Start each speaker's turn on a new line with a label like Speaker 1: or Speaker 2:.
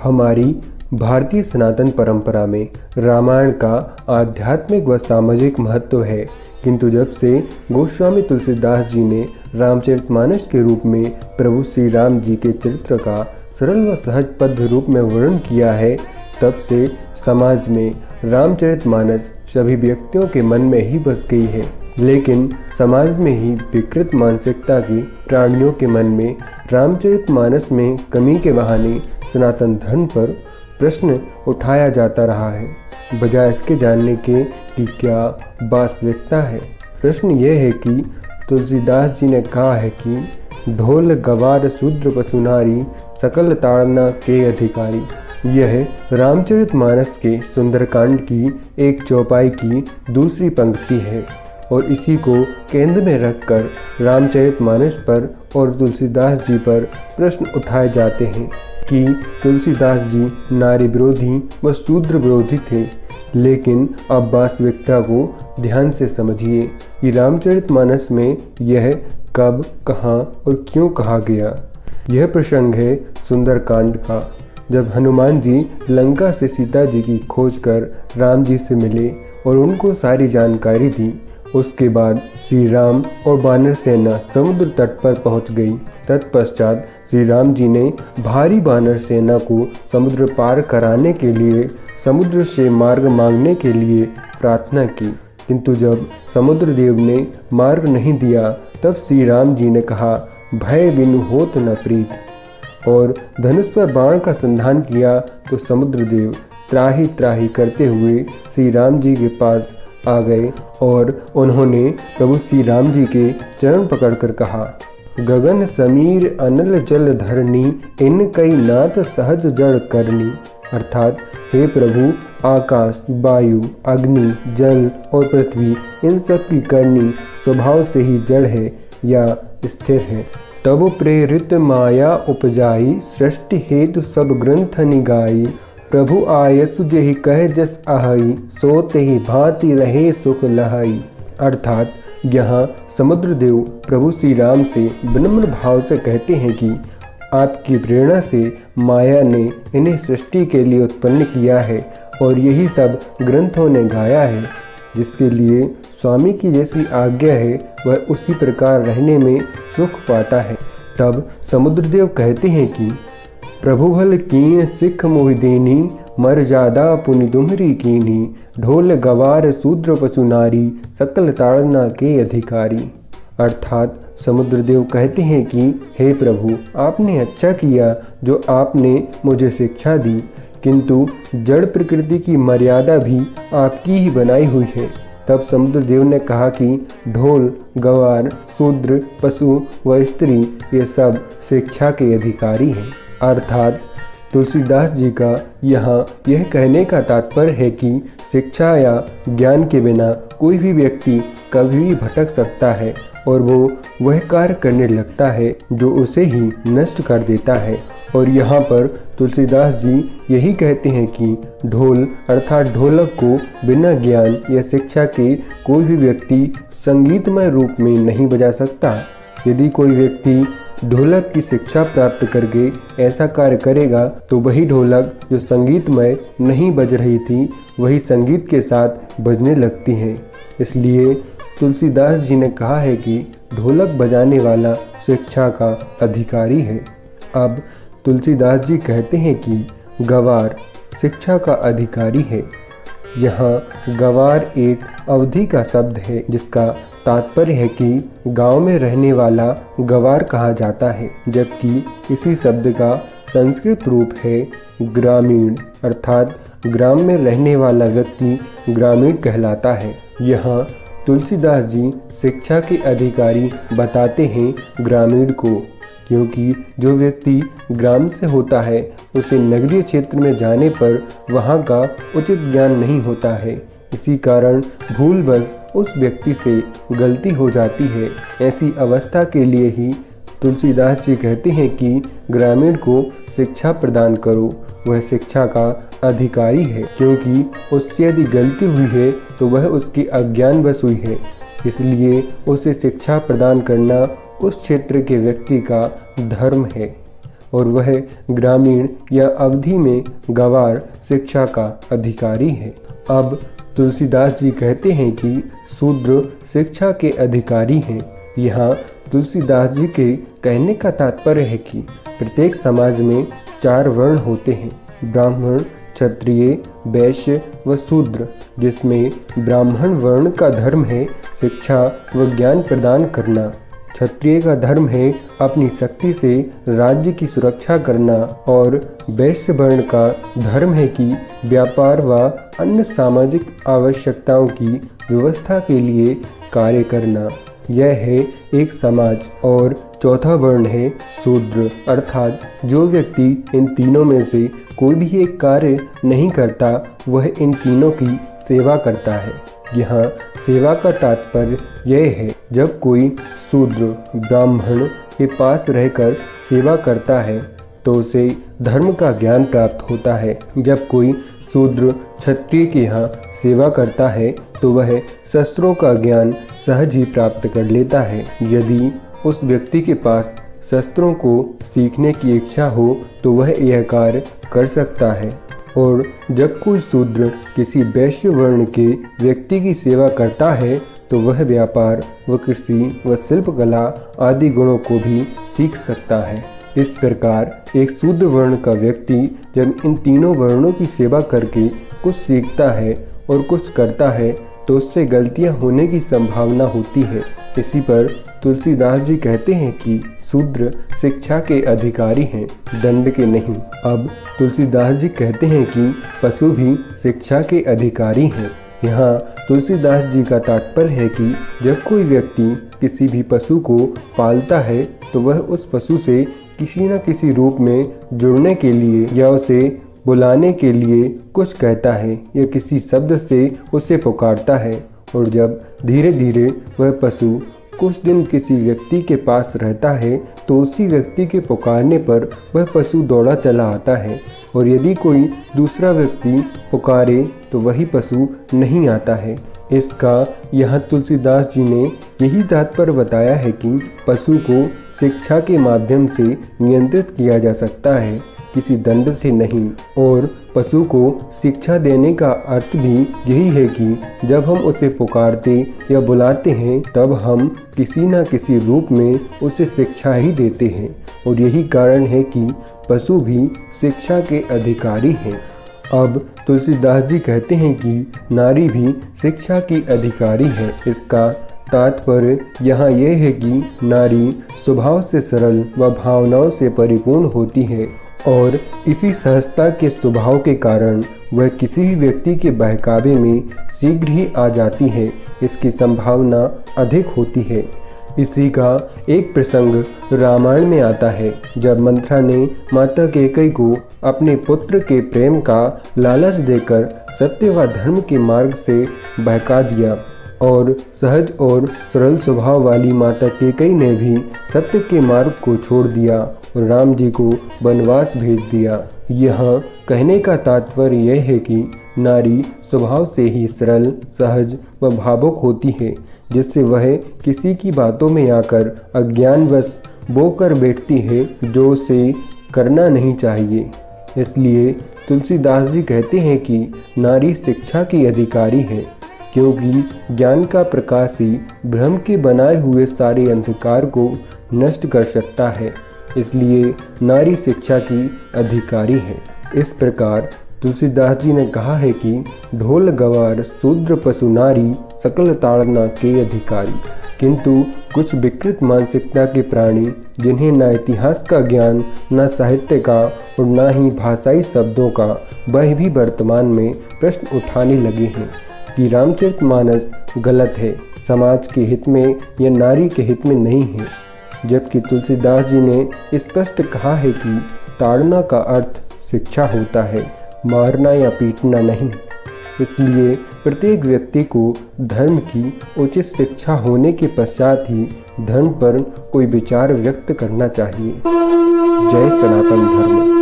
Speaker 1: हमारी भारतीय सनातन परंपरा में रामायण का आध्यात्मिक व सामाजिक महत्व है, किंतु जब से गोस्वामी तुलसीदास जी ने रामचरितमानस के रूप में प्रभु श्री राम जी के चरित्र का सरल व सहज पद्य रूप में वर्णन किया है, तब से समाज में रामचरितमानस सभी व्यक्तियों के मन में ही बस गई है। लेकिन समाज में ही विकृत मानसिकता की प्राणियों के मन में रामचरितमानस में कमी के बहाने सनातन धर्म पर प्रश्न उठाया जाता रहा है, बजाय इसके जानने के कि क्या वास्तविकता है। प्रश्न यह है कि तुलसीदास जी ने कहा है कि ढोल गवार शूद्र पशुनारी सकल ताड़ना के अधिकारी। यह रामचरितमानस के सुंदरकांड की एक चौपाई की दूसरी पंक्ति है और इसी को केंद्र में रखकर रामचरितमानस पर और तुलसीदास जी पर प्रश्न उठाए जाते हैं कि तुलसीदास जी नारी विरोधी व शूद्र विरोधी थे। लेकिन अब वास्तविकता को ध्यान से समझिए कि रामचरितमानस में यह कब, कहाँ और क्यों कहा गया। यह प्रसंग है सुंदरकांड का, जब हनुमान जी लंका से सीता जी की खोज कर राम जी से मिले और उनको सारी जानकारी दी। उसके बाद श्री राम और वानर सेना समुद्र तट पर पहुंच गई। तत्पश्चात श्री राम जी ने भारी वानर सेना को समुद्र पार कराने के लिए समुद्र से मार्ग मांगने के लिए प्रार्थना की, किंतु जब समुद्र देव ने मार्ग नहीं दिया, तब श्री राम जी ने कहा, भय बिनु होत न प्रीत, और धनुष पर बाण का संधान किया तो समुद्र देव त्राही त्राही करते हुए श्री राम जी के पास आ गए और उन्होंने प्रभु श्री राम जी के चरण पकड़कर कहा, गगन समीर अनल जल धरनी इन कई नाथ सहज जड़ करनी। अर्थात हे प्रभु, आकाश, वायु, अग्नि, जल और पृथ्वी इन सब की करनी स्वभाव से ही जड़ है या स्थिर है। तब प्रेरित माया उपजाई सृष्टि हेतु सब ग्रंथ निगाई। प्रभु आयसु जेहि कह जस आहई सोते ही भांति रहे सुख लहाई। अर्थात यहाँ समुद्र देव प्रभु श्री राम से विनम्र भाव से कहते हैं कि आपकी प्रेरणा से माया ने इन्हें सृष्टि के लिए उत्पन्न किया है और यही सब ग्रंथों ने गाया है। जिसके लिए स्वामी की जैसी आज्ञा है वह उसी प्रकार रहने में सुख पाता है। तब समुद्रदेव कहते हैं कि प्रभु भल कीन सिख मोहि देनी मर्यादा पुनि तुम्हरी कीनी। ढोल गवार शूद्र पशु नारी सकल ताड़ना के अधिकारी। अर्थात समुद्रदेव कहते हैं कि हे प्रभु, आपने अच्छा किया जो आपने मुझे शिक्षा दी, किंतु जड़ प्रकृति की मर्यादा भी आपकी ही बनाई हुई है। तब समुद्रदेव ने कहा कि ढोल, गवार, शूद्र, पशु व स्त्री ये सब शिक्षा के अधिकारी हैं। अर्थात तुलसीदास जी का यहाँ यह कहने का तात्पर्य है कि शिक्षा या ज्ञान के बिना कोई भी व्यक्ति कभी भी भटक सकता है और वो वह कार्य करने लगता है जो उसे ही नष्ट कर देता है। और यहाँ पर तुलसीदास जी यही कहते हैं कि ढोल अर्थात ढोलक को बिना ज्ञान या शिक्षा के कोई भी व्यक्ति संगीतमय रूप में नहीं बजा सकता। यदि कोई व्यक्ति ढोलक की शिक्षा प्राप्त करके ऐसा कार्य करेगा तो वही ढोलक जो संगीतमय नहीं बज रही थी वही संगीत के साथ बजने लगती है। इसलिए तुलसीदास जी ने कहा है कि ढोलक बजाने वाला शिक्षा का अधिकारी है। अब तुलसीदास जी कहते हैं कि गवार शिक्षा का अधिकारी है। यहाँ गवार एक अवधि का शब्द है जिसका तात्पर्य है कि गांव में रहने वाला गवार कहा जाता है, जबकि इसी शब्द का संस्कृत रूप है ग्रामीण, अर्थात ग्राम में रहने वाला व्यक्ति ग्रामीण कहलाता है। यहाँ तुलसीदास जी शिक्षा के अधिकारी बताते हैं ग्रामीण को, क्योंकि जो व्यक्ति ग्राम से होता है उसे नगरीय क्षेत्र में जाने पर वहाँ का उचित ज्ञान नहीं होता है। इसी कारण भूलवश उस व्यक्ति से गलती हो जाती है। ऐसी अवस्था के लिए ही तुलसीदास जी कहते हैं कि ग्रामीण को शिक्षा प्रदान करो, वह शिक्षा का अधिकारी है, क्योंकि उससे यदि गलती हुई है तो वह उसकी अज्ञानवश हुई है। इसलिए उसे शिक्षा प्रदान करना उस क्षेत्र के व्यक्ति का धर्म है। और वह ग्रामीण या अवधि में गवार शिक्षा का अधिकारी है। अब तुलसीदास जी कहते हैं कि शूद्र शिक्षा के अधिकारी हैं। यहाँ तुलसीदास जी के कहने का तात्पर्य है कि प्रत्येक समाज में 4 वर्ण होते हैं, ब्राह्मण, क्षत्रिय, वैश्य व शूद्र, जिसमें ब्राह्मण वर्ण का धर्म है शिक्षा व ज्ञान प्रदान करना, क्षत्रिय का धर्म है अपनी शक्ति से राज्य की सुरक्षा करना और वैश्य वर्ण का धर्म है कि व्यापार व अन्य सामाजिक आवश्यकताओं की व्यवस्था के लिए कार्य करना। यह है एक समाज। और चौथा वर्ण है शूद्र, अर्थात जो व्यक्ति इन तीनों में से कोई भी एक कार्य नहीं करता वह इन तीनों की सेवा करता है। यहाँ सेवा का तात्पर्य यह है जब कोई शूद्र ब्राह्मण के पास रहकर सेवा करता है तो उसे धर्म का ज्ञान प्राप्त होता है। जब कोई शूद्र क्षत्रिय के यहाँ सेवा करता है तो वह शस्त्रों का ज्ञान सहज ही प्राप्त कर लेता है। यदि उस व्यक्ति के पास शस्त्रों को सीखने की इच्छा हो तो वह यह कार्य कर सकता है। और जब कोई शूद्र किसी वैश्य वर्ण के व्यक्ति की सेवा करता है तो वह व्यापार व कृषि व शिल्पकला आदि गुणों को भी सीख सकता है। इस प्रकार एक शूद्र वर्ण का व्यक्ति जब इन तीनों वर्णों की सेवा करके कुछ सीखता है और कुछ करता है तो उससे गलतियां होने की संभावना होती है। इसी पर तुलसीदास जी कहते हैं कि शूद्र शिक्षा के अधिकारी हैं, दंड के नहीं। अब तुलसीदास जी कहते हैं कि पशु भी शिक्षा के अधिकारी हैं। यहाँ तुलसीदास जी का तात्पर्य है कि जब कोई व्यक्ति किसी भी पशु को पालता है तो वह उस पशु से किसी न किसी रूप में जुड़ने के लिए या उसे बुलाने के लिए कुछ कहता है या किसी शब्द से उसे पुकारता है। और जब धीरे धीरे वह पशु कुछ दिन किसी व्यक्ति के पास रहता है तो उसी व्यक्ति के पुकारने पर वह पशु दौड़ा चला आता है। और यदि कोई दूसरा व्यक्ति पुकारे तो वही पशु नहीं आता है। इसका यहाँ तुलसीदास जी ने यही तात्पर्य बताया है कि पशु को शिक्षा के माध्यम से नियंत्रित किया जा सकता है, किसी दंड से नहीं। और पशु को शिक्षा देने का अर्थ भी यही है कि जब हम उसे पुकारते या बुलाते हैं तब हम किसी न किसी रूप में उसे शिक्षा ही देते हैं। और यही कारण है कि पशु भी शिक्षा के अधिकारी हैं। अब तुलसीदास जी कहते हैं कि नारी भी शिक्षा की अधिकारी है। इसका तात्पर्य यहाँ यह है कि नारी स्वभाव से सरल व भावनाओं से परिपूर्ण होती है और इसी सहजता के स्वभाव के कारण वह किसी भी व्यक्ति के बहकावे में शीघ्र ही आ जाती है। इसकी संभावना अधिक होती है। इसी का एक प्रसंग रामायण में आता है जब मंथरा ने माता कैकेयी को अपने पुत्र के प्रेम का लालच देकर सत्य व धर्म के मार्ग से बहका दिया और सहज और सरल स्वभाव वाली माता कैकेयी ने भी सत्य के मार्ग को छोड़ दिया और राम जी को वनवास भेज दिया। यहाँ कहने का तात्पर्य यह है कि नारी स्वभाव से ही सरल, सहज व भावुक होती है, जिससे वह किसी की बातों में आकर अज्ञानवश वो कर बैठती है जो उसे करना नहीं चाहिए। इसलिए तुलसीदास जी कहते हैं कि नारी शिक्षा की अधिकारी है, क्योंकि ज्ञान का प्रकाश ही भ्रम के बनाए हुए सारे अंधकार को नष्ट कर सकता है। इसलिए नारी शिक्षा की अधिकारी है। इस प्रकार तुलसीदास जी ने कहा है कि ढोल गवार शूद्र पशु नारी सकल ताड़ना के अधिकारी। किंतु कुछ विकृत मानसिकता के प्राणी जिन्हें न इतिहास का ज्ञान, न साहित्य का और न ही भाषाई शब्दों का, वह भी वर्तमान में प्रश्न उठाने लगे हैं कि रामचरितमानस गलत है, समाज के हित में या नारी के हित में नहीं है। जबकि तुलसीदास जी ने स्पष्ट कहा है कि ताड़ना का अर्थ शिक्षा होता है, मारना या पीटना नहीं। इसलिए प्रत्येक व्यक्ति को धर्म की उचित शिक्षा होने के पश्चात ही धर्म पर कोई विचार व्यक्त करना चाहिए। जय सनातन धर्म।